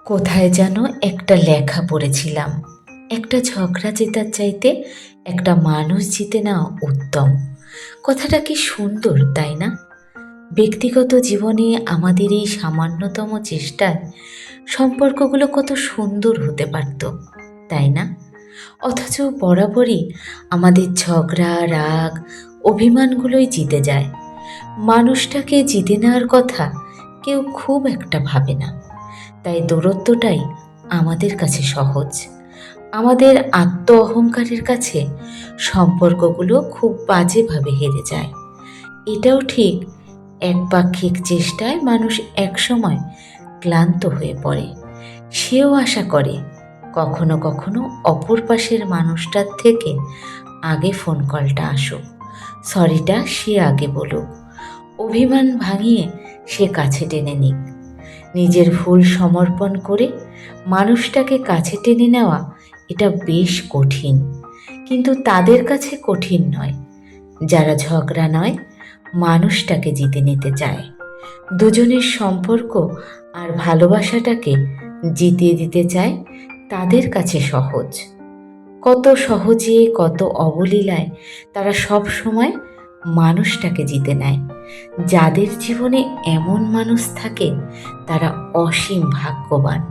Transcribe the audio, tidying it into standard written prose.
কোথায় যেন একটা লেখা পড়েছিলাম, একটা ঝগড়া জেতার চাইতে একটা মানুষ জিতে নেওয়া উত্তম। কথাটা কি সুন্দর, তাই না? ব্যক্তিগত জীবনে আমাদের এই সামান্যতম চেষ্টায় সম্পর্কগুলো কত সুন্দর হতে পারত, তাই না? অথচ বরাবরই আমাদের ঝগড়া, রাগ, অভিমানগুলোই জিতে যায়। মানুষটাকে জিতে নেওয়ার কথা কেউ খুব একটা ভাবে না। তাই দূরত্বটাই আমাদের কাছে সহজ। আমাদের আত্ম অহংকারের কাছে সম্পর্কগুলো খুব বাজেভাবে হেরে যায়। এটাও ঠিক, একপাক্ষিক চেষ্টায় মানুষ একসময় ক্লান্ত হয়ে পড়ে। সেও আশা করে কখনো কখনো অপর পাশের মানুষটার থেকে আগে ফোন কলটা আসুক, সরিটা সে আগে বলুক, অভিমান ভাঙিয়ে সে কাছে টেনে নিক। নিজের ভুল সমর্পণ করে মানুষটাকে কাছে টেনে নেওয়া এটা বেশ কঠিন, কিন্তু তাদের কাছে কঠিন নয় যারা ঝগড়া নয়, মানুষটাকে জিতে নিতে চায়। দুজনের সম্পর্ক আর ভালোবাসাটাকে জিতিয়ে দিতে চায়, তাদের কাছে সহজ। কত সহজে, কত অবলীলায় তারা সব সময় মানুষটাকে জিতে নেয়। যাদের জীবনে এমন মানুষ থাকে তারা অসীম ভাগ্যবান।